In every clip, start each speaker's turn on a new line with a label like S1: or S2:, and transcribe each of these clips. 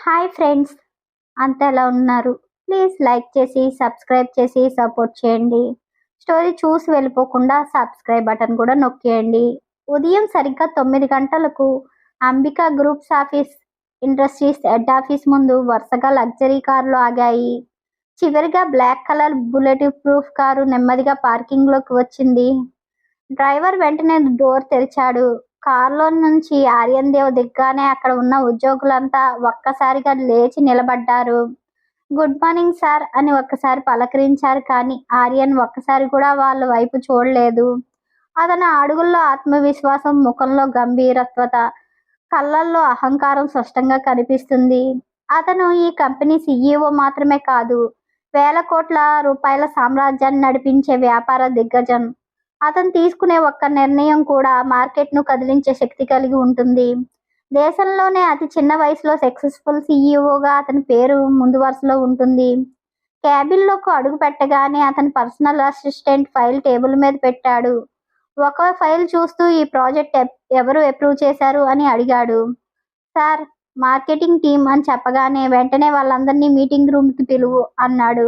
S1: Hi friends, అంతా ఎలా ఉన్నారు? ప్లీజ్ లైక్ చేసి, సబ్స్క్రైబ్ చేసి సపోర్ట్ చేయండి. స్టోరీ చూసి వెళ్ళిపోకుండా సబ్స్క్రైబ్ బటన్ కూడా నొక్కేయండి. ఉదయం సరిగ్గా 9 గంటలకు Ambika groups office industries head office ముందు వరుసగా లగ్జరీ కార్లు ఆగాయి. చివరిగా black colour bullet proof car నెమ్మదిగా పార్కింగ్లోకి వచ్చింది. డ్రైవర్ వెంటనే డోర్ తెరిచాడు. కారులో నుంచి ఆర్యన్ దేవ్ దిగ్గానే అక్కడ ఉన్న ఉద్యోగులంతా ఒక్కసారిగా లేచి నిలబడ్డారు. గుడ్ మార్నింగ్ సార్ అని ఒక్కసారి పలకరించారు, కానీ ఆర్యన్ ఒక్కసారి కూడా వాళ్ళ వైపు చూడలేదు. అతని అడుగుల్లో ఆత్మవిశ్వాసం, ముఖంలో గంభీరత్వత, కళ్ళల్లో అహంకారం స్పష్టంగా కనిపిస్తుంది. అతను ఈ కంపెనీ సీఈఓ మాత్రమే కాదు, వేల కోట్ల రూపాయల సామ్రాజ్యాన్ని నడిపించే వ్యాపార దిగ్గజం. అతను తీసుకునే ఒక్క నిర్ణయం కూడా మార్కెట్ను కదిలించే శక్తి కలిగి ఉంటుంది. దేశంలోనే అతి చిన్న వయసులో సక్సెస్ఫుల్ సీఈఓగా అతని పేరు ముందు వరుసలో ఉంటుంది. క్యాబిన్లోకి అడుగు పెట్టగానే అతని పర్సనల్ అసిస్టెంట్ ఫైల్ టేబుల్ మీద పెట్టాడు. ఒక ఫైల్ చూస్తూ ఈ ప్రాజెక్ట్ ఎవరు అప్రూవ్ చేశారు అని అడిగాడు. సార్, మార్కెటింగ్ టీం అని చెప్పగానే వెంటనే వాళ్ళందరినీ మీటింగ్ రూమ్కి పిలువు అన్నాడు.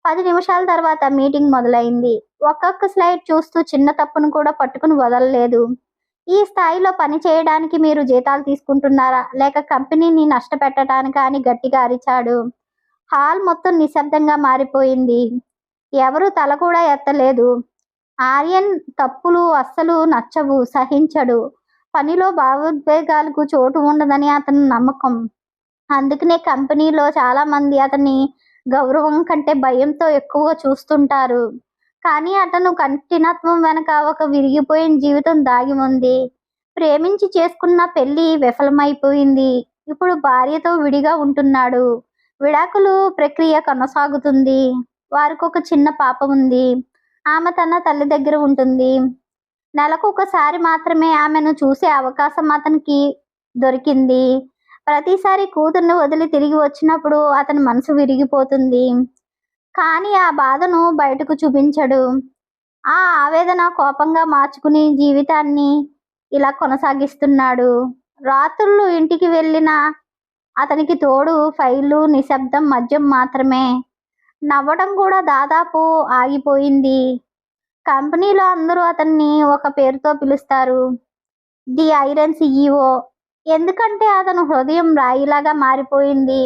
S1: 10 నిమిషాల తర్వాత మీటింగ్ మొదలైంది. ఒక్కొక్క స్లైడ్ చూస్తూ చిన్న తప్పును కూడా పట్టుకుని వదలలేదు. ఈ స్థాయిలో పని చేయడానికి మీరు జీతాలు తీసుకుంటున్నారా, లేక కంపెనీని నష్టపెట్టడానికా అని గట్టిగా అరిచాడు. హాల్ మొత్తం నిశ్శబ్దంగా మారిపోయింది. ఎవరు తల కూడా ఎత్తలేదు. ఆర్యన్ తప్పులు అస్సలు నచ్చవు, సహించడు. పనిలో భావోద్వేగాలకు చోటు ఉండదని అతని నమ్మకం. అందుకనే కంపెనీలో చాలా మంది అతన్ని గౌరవం కంటే భయంతో ఎక్కువగా చూస్తుంటారు. కానీ అతను కఠినత్వం వెనక ఒక విరిగిపోయిన జీవితం దాగి ఉంది. ప్రేమించి చేసుకున్న పెళ్లి విఫలమైపోయింది. ఇప్పుడు భార్యతో విడిగా ఉంటున్నాడు. విడాకులు ప్రక్రియ కొనసాగుతుంది. వారికి ఒక చిన్న పాప ఉంది. ఆమె తన తల్లి దగ్గర ఉంటుంది. నెలకు ఒకసారి మాత్రమే ఆమెను చూసే అవకాశం అతనికి దొరికింది. ప్రతిసారి కూతుర్ని వదిలి తిరిగి వచ్చినప్పుడు అతని మనసు విరిగిపోతుంది. కానీ ఆ బాధను బయటకు చూపించడు. ఆ ఆవేదన కోపంగా మార్చుకుని జీవితాన్ని ఇలా కొనసాగిస్తున్నాడు. రాత్రులు ఇంటికి వెళ్ళిన అతనికి తోడు ఫైళ్ళు, నిశ్శబ్దం, మద్యం మాత్రమే. నవ్వడం కూడా దాదాపు ఆగిపోయింది. కంపెనీలో అందరూ అతన్ని ఒక పేరుతో పిలుస్తారు, ది ఐరన్ సీఈఓ. ఎందుకంటే అతను హృదయం రాయిలాగా మారిపోయింది.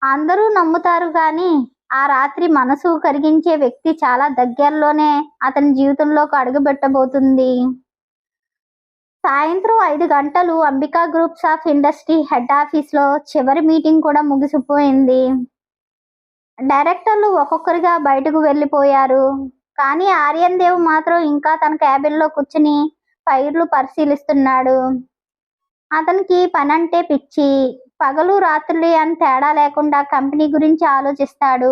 S1: అందరూ నమ్ముతారు, కానీ ఆ రాత్రి మనసు కరిగించే వ్యక్తి చాలా దగ్గరలోనే అతని జీవితంలోకి అడుగుపెట్టబోతుంది. సాయంత్రం 5 గంటలు Ambika groups of industry head ఆఫీస్లో చివరి మీటింగ్ కూడా ముగిసిపోయింది. డైరెక్టర్లు ఒక్కొక్కరిగా బయటకు వెళ్ళిపోయారు. కానీ ఆర్యన్ దేవ్ మాత్రం ఇంకా తన క్యాబిన్లో కూర్చుని ఫైర్లు పరిశీలిస్తున్నాడు. అతనికి పనంటే పిచ్చి. పగలు రాత్రులు అని తేడా లేకుండా కంపెనీ గురించి ఆలోచిస్తాడు.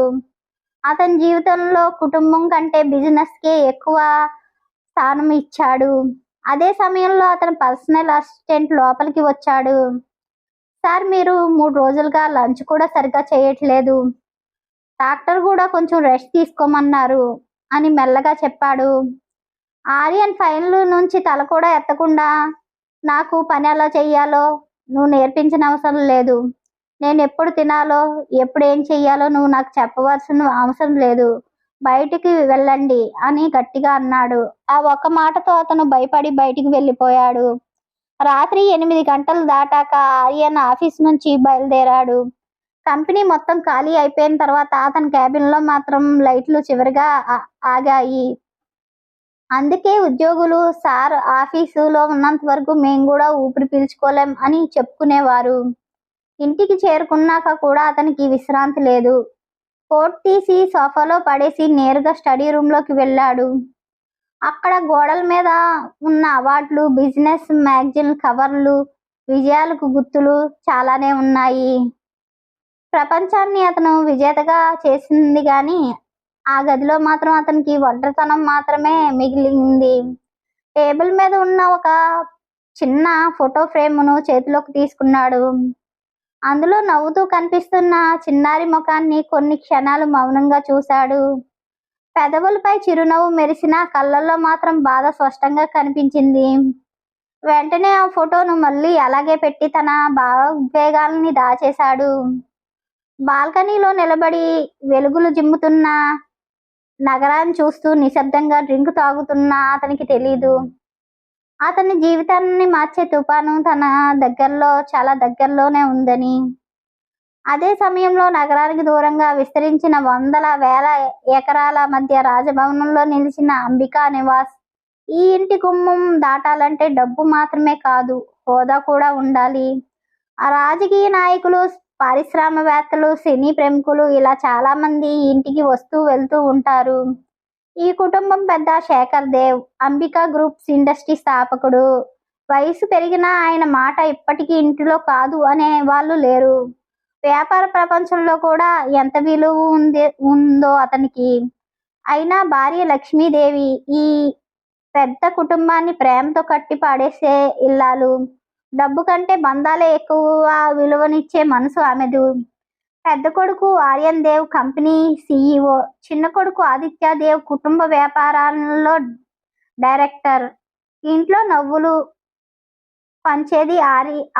S1: అతని జీవితంలో కుటుంబం కంటే బిజినెస్కే ఎక్కువ స్థానం ఇచ్చాడు. అదే సమయంలో అతని పర్సనల్ అసిస్టెంట్ లోపలికి వచ్చాడు. సార్, మీరు 3 రోజులుగా లంచ్ కూడా సరిగ్గా చేయట్లేదు. డాక్టర్ కూడా కొంచెం రెస్ట్ తీసుకోమన్నారు అని మెల్లగా చెప్పాడు. ఆర్యన్ ఫైల్ నుంచి తల కూడా ఎత్తకుండా, నాకు పని ఎలా చెయ్యాలో నువ్వు నేర్పించిన అవసరం లేదు. నేను ఎప్పుడు తినాలో, ఎప్పుడు ఏం చెయ్యాలో నువ్వు నాకు చెప్పవలసిన అవసరం లేదు. బయటికి వెళ్ళండి అని గట్టిగా అన్నాడు. ఆ ఒక్క మాటతో అతను భయపడి బయటికి వెళ్ళిపోయాడు. రాత్రి 8 గంటలు దాటాక ఆర్యన్ ఆఫీస్ నుంచి బయలుదేరాడు. కంపెనీ మొత్తం ఖాళీ అయిపోయిన తర్వాత అతని క్యాబిన్లో మాత్రం లైట్లు చివరిగా ఆగాయి. అందుకే ఉద్యోగులు, సార్ ఆఫీసులో ఉన్నంత వరకు మేము కూడా ఊపిరి పీల్చుకోలేం అని చెప్పుకునేవారు. ఇంటికి చేరుకున్నాక కూడా అతనికి విశ్రాంతి లేదు. కోట్ తీసి సోఫాలో పడేసి నేరుగా స్టడీ రూమ్లోకి వెళ్ళాడు. అక్కడ గోడల మీద ఉన్న అవార్డులు, బిజినెస్ మ్యాగజైన్ కవర్లు, విజయాలకు గుర్తులు చాలానే ఉన్నాయి. ప్రపంచాన్ని అతను విజేతగా చేసింది, కానీ ఆ గదిలో మాత్రం అతనికి ఒంటరితనం మాత్రమే మిగిలింది. టేబుల్ మీద ఉన్న ఒక చిన్న ఫోటో ఫ్రేమ్ను చేతిలోకి తీసుకున్నాడు. అందులో నవ్వుతూ కనిపిస్తున్న చిన్నారి ముఖాన్ని కొన్ని క్షణాలు మౌనంగా చూశాడు. పెదవులపై చిరునవ్వు మెరిసిన, కళ్ళల్లో మాత్రం బాధ స్పష్టంగా కనిపించింది. వెంటనే ఆ ఫోటోను మళ్ళీ అలాగే పెట్టి తన భావోద్వేగాల్ని దాచేశాడు. బాల్కనీలో నిలబడి వెలుగులు జిమ్ముతున్న నగరాన్ని చూస్తూ నిశ్శబ్దంగా డ్రింక్ తాగుతున్నా అతనికి తెలీదు. అతని జీవితాన్ని మార్చే తుఫాను తన దగ్గరలో, చాలా దగ్గరలోనే ఉందని. అదే సమయంలో నగరానికి దూరంగా విస్తరించిన వందల వేల ఎకరాల మధ్య రాజభవనంలో నిలిచిన అంబికా నివాస్. ఈ ఇంటి గుమ్మం దాటాలంటే డబ్బు మాత్రమే కాదు, హోదా కూడా ఉండాలి. ఆ రాజకీయ నాయకులు, పారిశ్రామికవేత్తలు, సినీ ప్రముఖులు ఇలా చాలా మంది ఈ ఇంటికి వస్తూ వెళ్తూ ఉంటారు. ఈ కుటుంబం పెద్ద శేఖర్ దేవ్, అంబికా గ్రూప్స్ ఇండస్ట్రీ స్థాపకుడు. వయసు పెరిగినా ఆయన మాట ఇప్పటికీ ఇంటిలో కాదు అనే వాళ్ళు లేరు. వ్యాపార ప్రపంచంలో కూడా ఎంత విలువ ఉందో అతనికి. అయినా భార్య లక్ష్మీదేవి ఈ పెద్ద కుటుంబాన్ని ప్రేమతో కట్టి పాడేసే ఇల్లాలు. డబ్బు కంటే బంధాలే ఎక్కువ విలువనిచ్చే మనసు ఆమెదు. పెద్ద కొడుకు ఆర్యన్ దేవ్ కంపెనీ సీఈఓ, చిన్న కొడుకు ఆదిత్య దేవ్ కుటుంబ వ్యాపారాలలో డైరెక్టర్. ఇంట్లో నవ్వులు పంచేది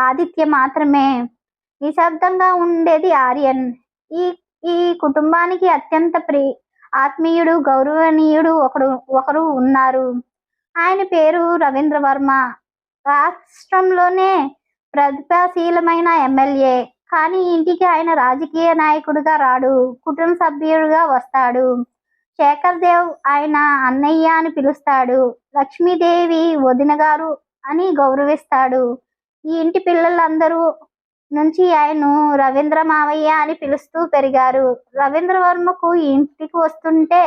S1: ఆదిత్య మాత్రమే. నిశ్శబ్దంగా ఉండేది ఆర్యన్. ఈ ఈ కుటుంబానికి అత్యంత ఆత్మీయుడు, గౌరవనీయుడు ఒకరు ఉన్నారు. ఆయన పేరు రవీంద్ర వర్మ. రాష్ట్రంలోనే ప్రతిభాశీలమైన ఎమ్మెల్యే. కానీ ఇంటికి ఆయన రాజకీయ నాయకుడిగా రాడు, కుటుంబ సభ్యుడిగా వస్తాడు. శేఖర్ దేవ్ ఆయన అన్నయ్య అని పిలుస్తాడు. లక్ష్మీదేవి వదిన గారు అని గౌరవిస్తాడు. ఈ ఇంటి పిల్లలందరూ నుంచి ఆయన్ను రవీంద్ర మావయ్య అని పిలుస్తూ పెరిగారు. రవీంద్ర వర్మకు ఇంటికి వస్తుంటే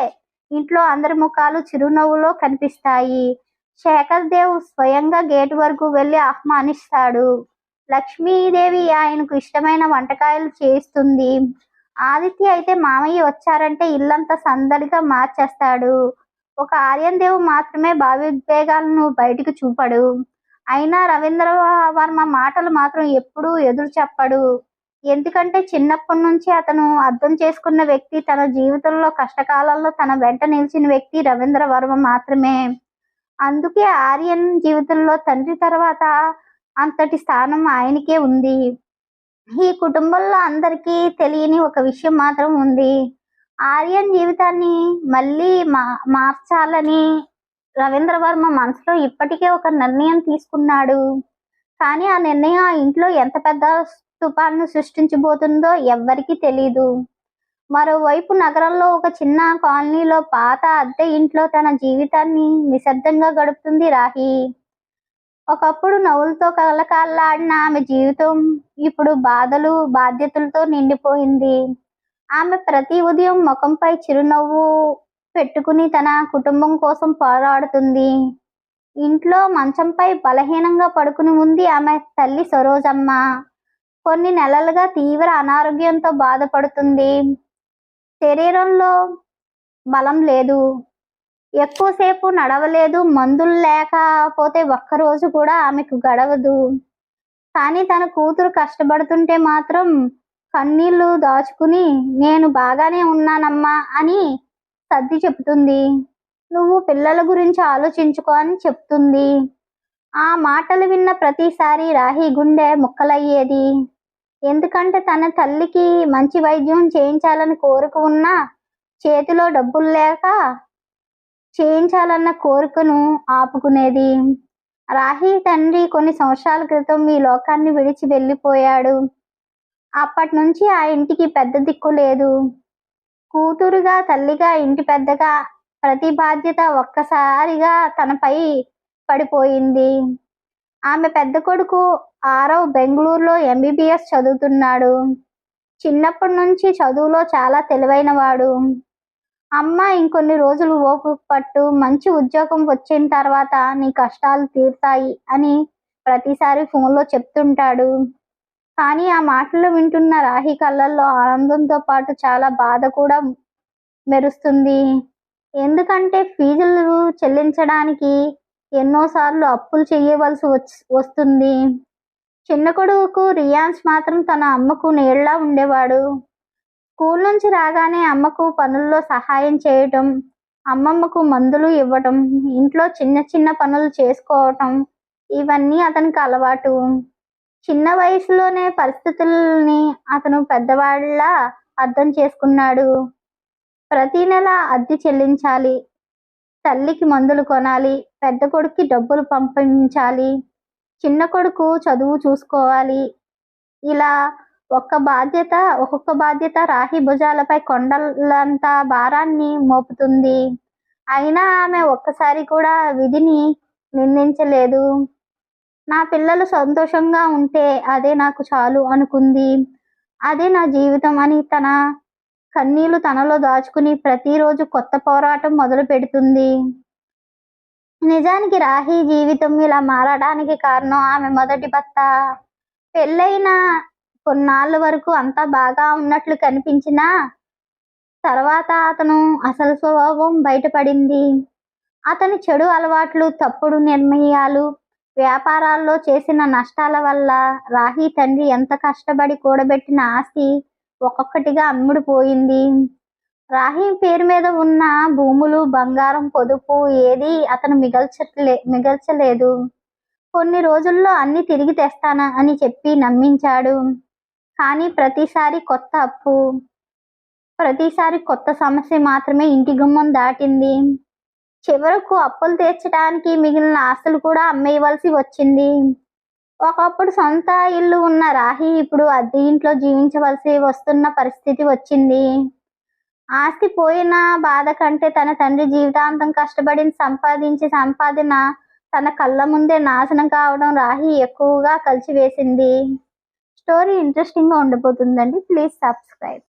S1: ఇంట్లో అందరి ముఖాలు చిరునవ్వులో కనిపిస్తాయి. శేఖర్ దేవ్ స్వయంగా గేటు వరకు వెళ్ళి ఆహ్వానిస్తాడు. లక్ష్మీదేవి ఆయనకు ఇష్టమైన వంటకాయలు చేస్తుంది. ఆదిత్య అయితే మామయ్య వచ్చారంటే ఇల్లంతా సందడిగా మార్చేస్తాడు. ఒక ఆర్యన్ దేవ్ మాత్రమే భావోద్వేగాలను బయటకు చూపడు. అయినా రవీంద్ర వర్మ మాటలు మాత్రం ఎప్పుడూ ఎదురు చెప్పడు. ఎందుకంటే చిన్నప్పటి నుంచి అతను అర్థం చేసుకున్న వ్యక్తి, తన జీవితంలో కష్టకాలంలో తన వెంట నిలిచిన వ్యక్తి రవీంద్ర వర్మ మాత్రమే. అందుకే ఆర్యన్ జీవితంలో తండ్రి తర్వాత అంతటి స్థానం ఆయనకే ఉంది. ఈ కుటుంబంలో అందరికీ తెలియని ఒక విషయం మాత్రం ఉంది. ఆర్యన్ జీవితాన్ని మళ్ళీ మార్చాలని రవీంద్ర వర్మ మనసులో ఇప్పటికే ఒక నిర్ణయం తీసుకున్నాడు. కానీ ఆ నిర్ణయం ఆ ఇంట్లో ఎంత పెద్ద తుఫాను సృష్టించబోతుందో ఎవ్వరికీ తెలీదు. మరోవైపు నగరంలో ఒక చిన్న కాలనీలో పాత అద్దె ఇంట్లో తన జీవితాన్ని నిశ్శబ్దంగా గడుపుతుంది రాహి. ఒకప్పుడు నవ్వులతో కలకాలాడిన ఆమె జీవితం ఇప్పుడు బాధలు, బాధ్యతలతో నిండిపోయింది. ఆమె ప్రతి ఉదయం ముఖంపై చిరునవ్వు పెట్టుకుని తన కుటుంబం కోసం పోరాడుతుంది. ఇంట్లో మంచంపై బలహీనంగా పడుకుని ఉంది ఆమె తల్లి సరోజమ్మ. కొన్ని నెలలుగా తీవ్ర అనారోగ్యంతో బాధపడుతుంది. శరీరంలో బలం లేదు, ఎక్కువసేపు నడవలేదు. మందులు లేకపోతే ఒక్కరోజు కూడా ఆమెకు గడవదు. కానీ తన కూతురు కష్టపడుతుంటే మాత్రం కన్నీళ్లు దాచుకుని నేను బాగానే ఉన్నానమ్మా అని సర్ది చెప్తుంది. నువ్వు పిల్లల గురించి ఆలోచించుకో అని చెప్తుంది. ఆ మాటలు విన్న ప్రతిసారి రాహి గుండె ముక్కలయ్యేది. ఎందుకంటే తన తల్లికి మంచి వైద్యం చేయించాలని కోరిక ఉన్నా చేతిలో డబ్బులు లేక చేయించాలన్న కోరికను ఆపుకునేది. రాహి తండ్రి కొన్ని సంవత్సరాల క్రితం ఈ లోకాన్ని విడిచి వెళ్ళిపోయాడు. అప్పటి నుంచి ఆ ఇంటికి పెద్ద దిక్కు లేదు. కూతురుగా, తల్లిగా, ఇంటి పెద్దగా ప్రతి బాధ్యత ఒక్కసారిగా తనపై పడిపోయింది. ఆమె పెద్ద కొడుకు ఆరవ్ బెంగళూరులో ఎంబీబీఎస్ చదువుతున్నాడు. చిన్నప్పటి నుంచి చదువులో చాలా తెలివైన వాడు. అమ్మ ఇంకొన్ని రోజులు ఓపిక పట్టు, మంచి ఉద్యోగం వచ్చిన తర్వాత నీ కష్టాలు తీరుతాయి అని ప్రతిసారి ఫోన్లో చెప్తుంటాడు. కానీ ఆ మాటలు వింటున్న రాహి కళ్ళల్లో ఆనందంతో పాటు చాలా బాధ కూడా మెరుస్తుంది. ఎందుకంటే ఫీజులు చెల్లించడానికి ఎన్నోసార్లు అప్పులు చేయవలసి వస్తుంది. చిన్న కొడుకు రియాన్స్ మాత్రం తన అమ్మకు నీడలా ఉండేవాడు. స్కూల్ నుంచి రాగానే అమ్మకు పనుల్లో సహాయం చేయటం, అమ్మమ్మకు మందులు ఇవ్వటం, ఇంట్లో చిన్న చిన్న పనులు చేసుకోవటం ఇవన్నీ అతనికి అలవాటు. చిన్న వయసులోనే పరిస్థితుల్ని అతను పెద్దవాళ్ళ అర్థం చేసుకున్నాడు. ప్రతి నెల అద్దె చెల్లించాలి, తల్లికి మందులు కొనాలి, పెద్ద కొడుక్కి డబ్బులు పంపించాలి, చిన్న కొడుకు చదువు చూసుకోవాలి. ఇలా ఒక్కొక్క బాధ్యత రాహి భుజాలపై కొండలంత భారాన్ని మోపుతుంది. అయినా ఆమె ఒక్కసారి కూడా విధిని నిందించలేదు. నా పిల్లలు సంతోషంగా ఉంటే అదే నాకు చాలు అనుకుంది. అదే నా జీవితం అని తన కన్నీళ్లు తనలో దాచుకుని ప్రతిరోజు కొత్త పోరాటం మొదలు పెడుతుంది. నిజానికి రాహి జీవితం ఇలా మారడానికి కారణం ఆమె మొదటి భర్త. పెళ్ళైన కొన్నాళ్ళ వరకు అంతా బాగా ఉన్నట్లు కనిపించినా తర్వాత అతను అసలు స్వభావం బయటపడింది. అతని చెడు అలవాట్లు, తప్పుడు నిర్ణయాలు, వ్యాపారాల్లో చేసిన నష్టాల వల్ల రాహి తండ్రి ఎంత కష్టపడి కూడబెట్టిన ఆస్తి ఒక్కొక్కటిగా అమ్ముడుపోయింది. రాహి పేరు మీద ఉన్న భూములు, బంగారం, పొదుపు ఏది అతను మిగల్చలేదు. కొన్ని రోజుల్లో అన్ని తిరిగి తెస్తాను అని చెప్పి నమ్మించాడు. కానీ ప్రతిసారి కొత్త అప్పు, ప్రతిసారి కొత్త సమస్య మాత్రమే ఇంటి గుమ్మం దాటింది. చివరకు అప్పులు తీర్చడానికి మిగిలిన ఆస్తులు కూడా అమ్మేయవలసి వచ్చింది. ఒకప్పుడు సొంత ఇల్లు ఉన్న రాహి ఇప్పుడు అద్దె ఇంట్లో జీవించవలసి వస్తున్న పరిస్థితి వచ్చింది. ఆస్తి పోయిన బాధ కంటే తన తండ్రి జీవితాంతం కష్టపడి సంపాదన తన కళ్ళ ముందే నాశనం కావడం రాహి ఎక్కువగా కలిచివేసింది. స్టోరీ ఇంట్రెస్టింగ్గా ఉండబోతుందండి. Please subscribe.